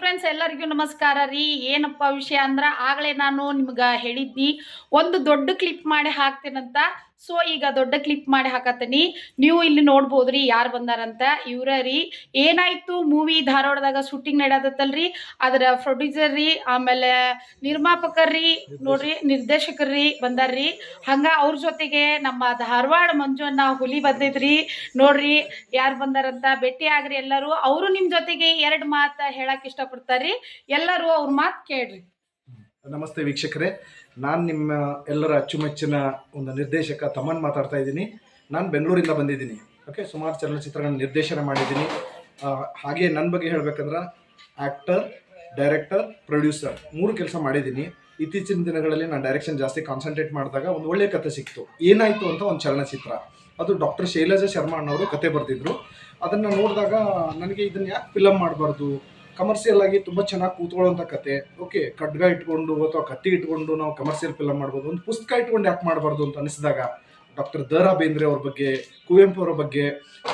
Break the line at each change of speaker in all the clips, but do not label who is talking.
Friends ಎಲ್ಲರಿಗೂ ನಮಸ್ಕಾರ ರೀ. ಏನಪ್ಪ ವಿಷಯ ಅಂದ್ರೆ ಆಗಲೇ ನಾನು ನಿಮ್ಗೆ ಹೇಳಿದ್ನಿ ಒಂದು ದೊಡ್ಡ ಕ್ಲಿಪ್ ಮಾಡಿ ಹಾಕ್ತೇನಂತ. ಸೊ ಈಗ ದೊಡ್ಡ ಕ್ಲಿಪ್ ಮಾಡಿ ಹಾಕತ್ತೀನಿ. ನೀವು ಇಲ್ಲಿ ನೋಡ್ಬೋದ್ರಿ ಯಾರು ಬಂದಾರಂತ. ಇವ್ರ ರೀ. ಏನಾಯ್ತು ಮೂವಿ ಧಾರವಾಡದಾಗ ಶೂಟಿಂಗ್ ನಡೆಯತ್ತಲ್ರಿ, ಅದರ ಪ್ರೊಡ್ಯೂಸರ್ ರೀ, ಆಮೇಲೆ ನಿರ್ಮಾಪಕರ್ರಿ, ನೋಡ್ರಿ ನಿರ್ದೇಶಕರ್ರಿ ಬಂದಾರ್ರಿ. ಹಂಗ ಅವ್ರ ಜೊತೆಗೆ ನಮ್ಮ ಧಾರವಾಡ ಮಂಜುವನ್ನ ಹುಲಿ ಬಂದಿದ್ರಿ. ನೋಡ್ರಿ ಯಾರು ಬಂದಾರಂತ, ಭೇಟಿ ಆಗ್ರಿ ಎಲ್ಲರೂ. ಅವರು ನಿಮ್ ಜೊತೆಗೆ ಎರಡು ಮಾತು ಹೇಳಕ್ ಇಷ್ಟಪಡ್ತಾರ್ರಿ. ಎಲ್ಲರೂ ಅವ್ರ ಮಾತು ಕೇಳ್ರಿ.
ನಮಸ್ತೆ ವೀಕ್ಷಕರೇ, ನಾನು ನಿಮ್ಮ ಎಲ್ಲರ ಅಚ್ಚುಮೆಚ್ಚಿನ ಒಂದು ನಿರ್ದೇಶಕ ತಮ್ಮನ್ ಮಾತಾಡ್ತಾ ಇದ್ದೀನಿ. ನಾನು ಬೆಂಗಳೂರಿಂದ ಬಂದಿದ್ದೀನಿ. ಓಕೆ, ಸುಮಾರು ಚಲನಚಿತ್ರಗಳನ್ನ ನಿರ್ದೇಶನ ಮಾಡಿದ್ದೀನಿ. ಹಾಗೆ ನನ್ನ ಬಗ್ಗೆ ಹೇಳಬೇಕಂದ್ರೆ ಆ್ಯಕ್ಟರ್, ಡೈರೆಕ್ಟರ್, ಪ್ರೊಡ್ಯೂಸರ್ 3 ಕೆಲಸ ಮಾಡಿದ್ದೀನಿ. ಇತ್ತೀಚಿನ ದಿನಗಳಲ್ಲಿ ನಾನು ಡೈರೆಕ್ಷನ್ ಜಾಸ್ತಿ ಕಾನ್ಸಂಟ್ರೇಟ್ ಮಾಡಿದಾಗ ಒಂದು ಒಳ್ಳೆಯ ಕತೆ ಸಿಕ್ತು. ಏನಾಯಿತು ಅಂತ ಒಂದು ಚಲನಚಿತ್ರ, ಅದು ಡಾಕ್ಟರ್ ಶೈಲಜಾ ಶರ್ಮಾ ಅನ್ನೋರು ಕತೆ ಬರೆದಿದ್ರು. ಅದನ್ನು ನೋಡಿದಾಗ ನನಗೆ ಇದನ್ನು ಯಾಕೆ ಫಿಲಮ್ ಮಾಡಬಾರ್ದು, ಕಮರ್ಷಿಯಲ್ ಆಗಿ ತುಂಬ ಚೆನ್ನಾಗಿ ಕೂತ್ಕೊಳ್ಳೋಂಥ ಕತೆ. ಓಕೆ, ಖಡ್ಗ ಇಟ್ಕೊಂಡು ಅಥವಾ ಕತ್ತಿ ಇಟ್ಕೊಂಡು ನಾವು ಕಮರ್ಷಿಯಲ್ ಫಿಲಮ್ ಮಾಡ್ಬೋದು, ಒಂದು ಪುಸ್ತಕ ಇಟ್ಕೊಂಡು ಯಾಕೆ ಮಾಡಬಾರ್ದು ಅಂತ ಅನಿಸಿದಾಗ ಡಾಕ್ಟರ್ ದ.ರಾ ಬೇಂದ್ರೆ ಅವ್ರ ಬಗ್ಗೆ, ಕುವೆಂಪು ಅವರ ಬಗ್ಗೆ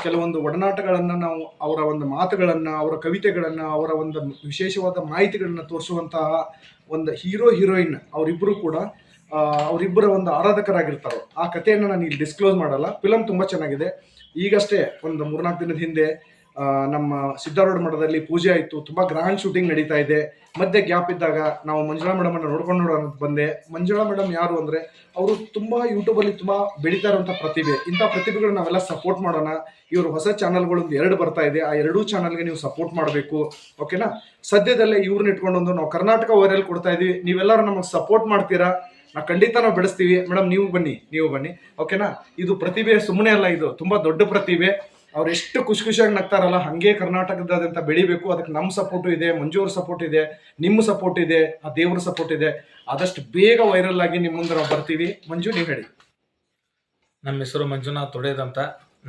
ಕೆಲವೊಂದು ಒಡನಾಟಗಳನ್ನು, ನಾವು ಅವರ ಒಂದು ಮಾತುಗಳನ್ನು, ಅವರ ಕವಿತೆಗಳನ್ನು, ಅವರ ಒಂದು ವಿಶೇಷವಾದ ಮಾಹಿತಿಗಳನ್ನು ತೋರಿಸುವಂತಹ ಒಂದು ಹೀರೋ ಹೀರೋಯಿನ್ ಅವರಿಬ್ಬರು ಕೂಡ ಅವರಿಬ್ಬರ ಒಂದು ಆರಾಧಕರಾಗಿರ್ತಾರೆ. ಆ ಕಥೆಯನ್ನು ನಾನು ಇಲ್ಲಿ ಡಿಸ್ಕ್ಲೋಸ್ ಮಾಡಲ್ಲ. ಫಿಲಮ್ ತುಂಬ ಚೆನ್ನಾಗಿದೆ. ಈಗಷ್ಟೇ ಒಂದು 3-4 ದಿನದ ಹಿಂದೆ ನಮ್ಮ ಸಿದ್ಧಾರೂಢ ಮಠದಲ್ಲಿ ಪೂಜೆ ಆಯಿತು. ತುಂಬ ಗ್ರ್ಯಾಂಡ್ ಶೂಟಿಂಗ್ ನಡೀತಾ ಇದೆ. ಮಧ್ಯೆ ಗ್ಯಾಪ್ ಇದ್ದಾಗ ನಾವು ಮಂಜುಳಾ ಮೇಡಮನ್ನು ನೋಡ್ಕೊಂಡು ನೋಡೋಣ ಅಂತ ಬಂದೆ. ಮಂಜುಳಾ ಮೇಡಮ್ ಯಾರು ಅಂದರೆ, ಅವರು ತುಂಬ ಯೂಟ್ಯೂಬಲ್ಲಿ ತುಂಬ ಬೆಳೀತಾ ಇರುವಂಥ ಪ್ರತಿಭೆ. ಇಂಥ ಪ್ರತಿಭೆಗಳನ್ನ ನಾವೆಲ್ಲ ಸಪೋರ್ಟ್ ಮಾಡೋಣ. ಇವರು ಹೊಸ ಚಾನಲ್ಗಳೊಂದು 2 ಬರ್ತಾ ಇದೆ. ಆ 2 ಚಾನಲ್ಗೆ ನೀವು ಸಪೋರ್ಟ್ ಮಾಡಬೇಕು. ಓಕೆನಾ? ಸದ್ಯದಲ್ಲೇ ಇವ್ರನ್ನ ಇಟ್ಕೊಂಡೊಂದು ನಾವು ಕರ್ನಾಟಕ ವೈರಲ್ ಕೊಡ್ತಾ ಇದ್ದೀವಿ. ನೀವೆಲ್ಲರೂ ನಮಗೆ ಸಪೋರ್ಟ್ ಮಾಡ್ತೀರಾ? ಖಂಡಿತ ನಾವು ಬೆಳೆಸ್ತೀವಿ. ಮೇಡಮ್ ನೀವು ಬನ್ನಿ. ಓಕೆನಾ? ಇದು ಪ್ರತಿಭೆ ಸುಮ್ಮನೆ ಅಲ್ಲ, ಇದು ತುಂಬ ದೊಡ್ಡ ಪ್ರತಿಭೆ. ಅವ್ರು ಎಷ್ಟು ಖುಷಿಯಾಗಿ ನಗ್ತಾರಲ್ಲ, ಹಾಗೆ ಕರ್ನಾಟಕದಾದ್ಯಂತ ಬೆಳಿಬೇಕು. ಅದಕ್ಕೆ ನಮ್ಮ ಸಪೋರ್ಟು ಇದೆ, ಮಂಜು ಅವ್ರ ಸಪೋರ್ಟ್ ಇದೆ, ನಿಮ್ಮ ಸಪೋರ್ಟ್ ಇದೆ, ಆ ದೇವ್ರ ಸಪೋರ್ಟ್ ಇದೆ. ಆದಷ್ಟು ಬೇಗ ವೈರಲ್ ಆಗಿ ನಿಮ್ಮ ಮುಂದೆ ನಾವು ಬರ್ತೀವಿ. ಮಂಜು, ನೀವು ಹೇಳಿ.
ನಮ್ಮ ಹೆಸರು ಮಂಜುನಾಥ್ ತೊಡೇದಂತ.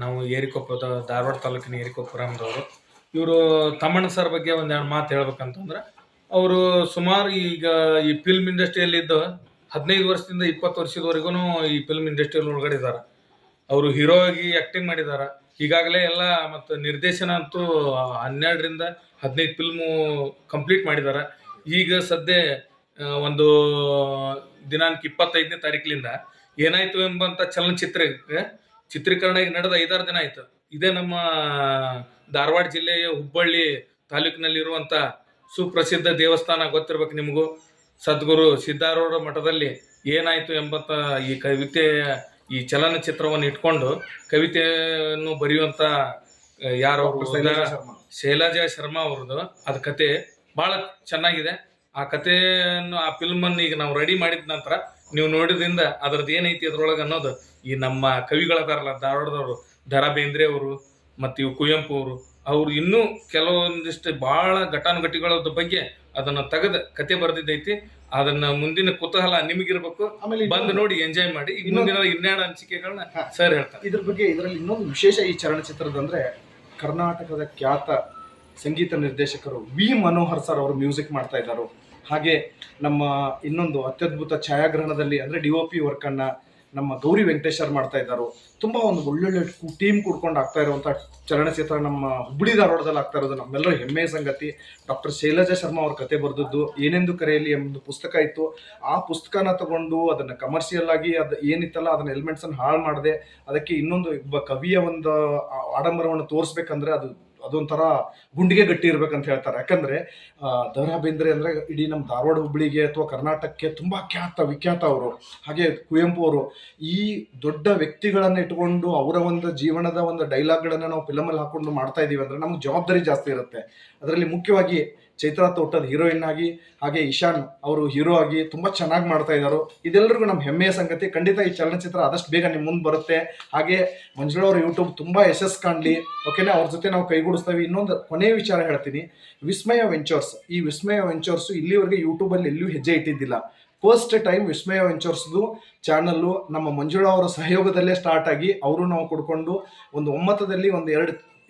ನಾವು ಏರಿಕೊಪ್ಪದ ಧಾರವಾಡ ತಾಲೂಕಿನ ಏರಿಕೊಪ್ಪುರದವರು. ಇವರು ತಮ್ಮಣ್ಣ ಸರ್ ಬಗ್ಗೆ ಒಂದೆರಡು ಮಾತು ಹೇಳ್ಬೇಕಂತಂದ್ರೆ, ಅವರು ಸುಮಾರು ಈಗ ಈ ಫಿಲ್ಮ್ ಇಂಡಸ್ಟ್ರಿಯಲ್ಲಿದ್ದು 15 ವರ್ಷದಿಂದ 20 ವರ್ಷದವರೆಗೂ ಈ ಫಿಲ್ಮ್ ಇಂಡಸ್ಟ್ರಿಯಲ್ಲಿ ಒಳಗಡೆ ಇದ್ದಾರೆ. ಅವರು ಹೀರೋ ಆಗಿ ಆ್ಯಕ್ಟಿಂಗ್ ಮಾಡಿದ್ದಾರೆ. ಈಗಾಗಲೇ ಎಲ್ಲ ಮತ್ತು ನಿರ್ದೇಶನ ಅಂತೂ 12ರಿಂದ 15 ಫಿಲ್ಮು ಕಂಪ್ಲೀಟ್ ಮಾಡಿದ್ದಾರೆ. ಈಗ ಸದ್ಯ ಒಂದು ದಿನಾಂಕ 25ನೇ ತಾರೀಕಿನಿಂದ ಏನಾಯಿತು ಎಂಬಂಥ ಚಲನಚಿತ್ರಕ್ಕೆ ಚಿತ್ರೀಕರಣ ಈಗ ನಡೆದ 5-6 ದಿನ ಆಯಿತು. ಇದೇ ನಮ್ಮ ಧಾರವಾಡ ಜಿಲ್ಲೆಯ ಹುಬ್ಬಳ್ಳಿ ತಾಲೂಕಿನಲ್ಲಿರುವಂಥ ಸುಪ್ರಸಿದ್ಧ ದೇವಸ್ಥಾನ ಗೊತ್ತಿರ್ಬೇಕು ನಿಮಗೂ, ಸದ್ಗುರು ಸಿದ್ಧಾರೂಢ ಮಠದಲ್ಲಿ ಏನಾಯಿತು ಎಂಬಂಥ ಈ ಕವಿತೆ, ಈ ಚಲನಚಿತ್ರವನ್ನು ಇಟ್ಕೊಂಡು ಕವಿತೆಯನ್ನು ಬರೆಯುವಂಥ ಯಾರವರು, ಶೈಲಜಾ ಶರ್ಮಾ ಅವ್ರದ್ದು. ಅದು ಕತೆ ಭಾಳ ಚೆನ್ನಾಗಿದೆ. ಆ ಕಥೆಯನ್ನು, ಆ ಫಿಲ್ಮನ್ನು ಈಗ ನಾವು ರೆಡಿ ಮಾಡಿದ ನಂತರ ನೀವು ನೋಡಿದ್ರಿಂದ ಅದ್ರದ್ದು ಏನೈತಿ ಅದ್ರೊಳಗೆ ಅನ್ನೋದು, ಈ ನಮ್ಮ ಕವಿಗಳದಾರಲ್ಲ ಧಾರವಾಡದವರು, ದ.ರಾ ಬೇಂದ್ರೆ ಅವರು ಮತ್ತು ಇವು ಕುವೆಂಪು ಅವರು ಇನ್ನೂ ಕೆಲವೊಂದಿಷ್ಟು ಭಾಳ ಘಟಾನುಘಟಿಗಳ ಬಗ್ಗೆ ಅದನ್ನು ತೆಗೆದು ಕತೆ ಬರೆದಿದ್ದೈತಿ. ಅದನ್ನ ಮುಂದಿನ ಕುತೂಹಲ ನಿಮಗಿರ್ಬೇಕು. ಆಮೇಲೆ ಬಂದು ನೋಡಿ ಎಂಜಾಯ್ ಮಾಡಿ. ಈಗ ಮುಂದಿನ 2 ಅನಿಸಿಕೆಗಳನ್ನ ಸರ್ ಹೇಳ್ತಾರೆ
ಇದ್ರ ಬಗ್ಗೆ. ಇದರಲ್ಲಿ ಇನ್ನೊಂದು ವಿಶೇಷ ಈ ಚಲನಚಿತ್ರದಂದ್ರೆ, ಕರ್ನಾಟಕದ ಖ್ಯಾತ ಸಂಗೀತ ನಿರ್ದೇಶಕರು ವಿ ಮನೋಹರ್ ಸರ್ ಅವರು ಮ್ಯೂಸಿಕ್ ಮಾಡ್ತಾ ಇದ್ದಾರೆ. ಹಾಗೆ ನಮ್ಮ ಇನ್ನೊಂದು ಅತ್ಯದ್ಭುತ ಛಾಯಾಗ್ರಹಣದಲ್ಲಿ ಅಂದರೆ DOP ವರ್ಕನ್ನು ನಮ್ಮ ಗೌರಿ ವೆಂಕಟೇಶ್ವರ್ ಮಾಡ್ತಾ ಇದ್ದಾರೆ. ತುಂಬ ಒಂದು ಒಳ್ಳೊಳ್ಳೆ ಟೀಮ್ ಕೂಡ್ಕೊಂಡು ಆಗ್ತಾ ಇರುವಂಥ ಚಲನಚಿತ್ರ ನಮ್ಮ ಹುಬ್ಬಳ್ಳಿ ಧಾರವಾಡದಲ್ಲಿ ಆಗ್ತಾ ಇರೋದು ನಮ್ಮೆಲ್ಲರೂ ಹೆಮ್ಮೆಯ ಸಂಗತಿ. ಡಾಕ್ಟರ್ ಶೈಲಜಾ ಶರ್ಮಾ ಅವ್ರ ಕತೆ ಬರೆದದ್ದು ಏನೆಂದು ಕರೆಯಲಿ ಎಂಬುದು ಪುಸ್ತಕ ಇತ್ತು. ಆ ಪುಸ್ತಕನ ತಗೊಂಡು ಅದನ್ನು ಕಮರ್ಷಿಯಲ್ ಆಗಿ ಅದು ಏನಿತ್ತಲ್ಲ ಅದನ್ನ ಎಲಿಮೆಂಟ್ಸನ್ನು ಹಾಳು ಮಾಡದೆ ಅದಕ್ಕೆ ಇನ್ನೊಂದು ಒಬ್ಬ ಕವಿಯ ಒಂದು ಆಡಂಬರವನ್ನು ತೋರಿಸ್ಬೇಕಂದ್ರೆ ಅದೊಂಥರ ಗುಂಡಿಗೆ ಗಟ್ಟಿ ಇರ್ಬೇಕಂತ ಹೇಳ್ತಾರೆ. ಯಾಕಂದರೆ ದ.ರಾ ಬೇಂದ್ರೆ ಅಂದರೆ ಇಡೀ ನಮ್ಮ ಧಾರವಾಡ ಹುಬ್ಬಳ್ಳಿಗೆ ಅಥವಾ ಕರ್ನಾಟಕಕ್ಕೆ ತುಂಬ ವಿಖ್ಯಾತ ಅವರು. ಹಾಗೆ ಕುವೆಂಪು ಅವರು. ಈ ದೊಡ್ಡ ವ್ಯಕ್ತಿಗಳನ್ನು ಇಟ್ಕೊಂಡು ಅವರ ಒಂದು ಜೀವನದ ಒಂದು ಡೈಲಾಗ್ಗಳನ್ನು ನಾವು ಫಿಲಮಲ್ಲಿ ಹಾಕ್ಕೊಂಡು ಮಾಡ್ತಾ ಇದ್ದೀವಿ ಅಂದರೆ ನಮ್ಗೆ ಜವಾಬ್ದಾರಿ ಜಾಸ್ತಿ ಇರುತ್ತೆ. ಅದರಲ್ಲಿ ಮುಖ್ಯವಾಗಿ ಚೈತ್ರಾ ತೋಟದ ಹೀರೋಯಿನ್ ಆಗಿ, ಹಾಗೆ ಇಶಾನ್ ಅವರು ಹೀರೋ ಆಗಿ ತುಂಬ ಚೆನ್ನಾಗಿ ಮಾಡ್ತಾ ಇದ್ದಾರೆ. ಇದೆಲ್ಲರಿಗೂ ನಮ್ಮ ಹೆಮ್ಮೆಯ ಸಂಗತಿ. ಖಂಡಿತ ಈ ಚಲನಚಿತ್ರ ಆದಷ್ಟು ಬೇಗ ನಿಮ್ಮ ಮುಂದೆ ಬರುತ್ತೆ. ಹಾಗೆ ಮಂಜುಳಾ ಅವ್ರ ಯೂಟ್ಯೂಬ್ ತುಂಬ ಯಶಸ್ಸು ಕಾಣಲಿ. ಓಕೆನಾ? ಅವ್ರ ಜೊತೆ ನಾವು ಕೈಗೂಡಿಸ್ತೀವಿ. ಇನ್ನೊಂದು ಕೊನೆಯ ವಿಚಾರ ಹೇಳ್ತೀನಿ. ವಿಸ್ಮಯ ವೆಂಚರ್ಸ್, ಈ ವಿಸ್ಮಯ ವೆಂಚರ್ಸು ಇಲ್ಲಿವರೆಗೆ ಯೂಟ್ಯೂಬಲ್ಲಿ ಎಲ್ಲೂ ಹೆಜ್ಜೆ ಇಟ್ಟಿದ್ದಿಲ್ಲ. ಫಸ್ಟ್ ಟೈಮ್ ವಿಸ್ಮಯ ವೆಂಚರ್ಸ್ದು ಚಾನಲ್ಲು ನಮ್ಮ ಮಂಜುಳಾ ಅವರ ಸಹಯೋಗದಲ್ಲೇ ಸ್ಟಾರ್ಟ್ ಆಗಿ ಅವರು ನಾವು ಕೊಡ್ಕೊಂಡು ಒಂದು ಒಮ್ಮತದಲ್ಲಿ ಒಂದು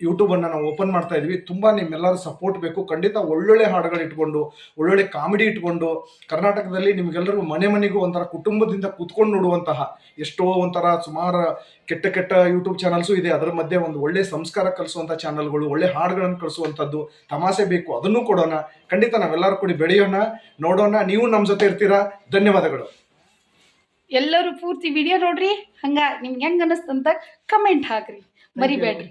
ಯೂಟ್ಯೂಬನ್ನು ನಾವು ಓಪನ್ ಮಾಡ್ತಾ ಇದ್ವಿ. ತುಂಬ ನಿಮ್ಮೆಲ್ಲರ ಸಪೋರ್ಟ್ ಬೇಕು. ಖಂಡಿತ ಒಳ್ಳೊಳ್ಳೆ ಹಾಡುಗಳು ಇಟ್ಕೊಂಡು, ಒಳ್ಳೊಳ್ಳೆ ಕಾಮಿಡಿ ಇಟ್ಕೊಂಡು, ಕರ್ನಾಟಕದಲ್ಲಿ ನಿಮಗೆಲ್ಲರಿಗೂ ಮನೆಗೂ ಒಂಥರ ಕುಟುಂಬದಿಂದ ಕೂತ್ಕೊಂಡು ನೋಡುವಂತಹ ಎಷ್ಟೋ ಒಂಥರ ಸುಮಾರು ಕೆಟ್ಟ ಯೂಟ್ಯೂಬ್ ಚಾನಲ್ಸು ಇದೆ. ಅದರ ಮಧ್ಯೆ ಒಂದು ಒಳ್ಳೆ ಸಂಸ್ಕಾರ ಕಲಿಸುವಂಥ ಚಾನಲ್ಗಳು, ಒಳ್ಳೆ ಹಾಡುಗಳನ್ನು ಕಳಿಸುವಂಥದ್ದು, ತಮಾಷೆ ಬೇಕು, ಅದನ್ನು ಕೊಡೋಣ. ಖಂಡಿತ ನಾವೆಲ್ಲರೂ ಕೂಡಿ ಬೆಳೆಯೋಣ, ನೋಡೋಣ. ನೀವು ನಮ್ಮ ಜೊತೆ ಇರ್ತೀರಾ. ಧನ್ಯವಾದಗಳು.
ಎಲ್ಲರೂ ಪೂರ್ತಿ ವಿಡಿಯೋ ನೋಡ್ರಿ. ಹಂಗ ನಿಮ್ಗೆ ಹೆಂಗೆ ಅನ್ನಿಸ್ತಂತ ಕಮೆಂಟ್ ಹಾಕ್ರಿ, ಮರಿಬೇಡ್ರಿ.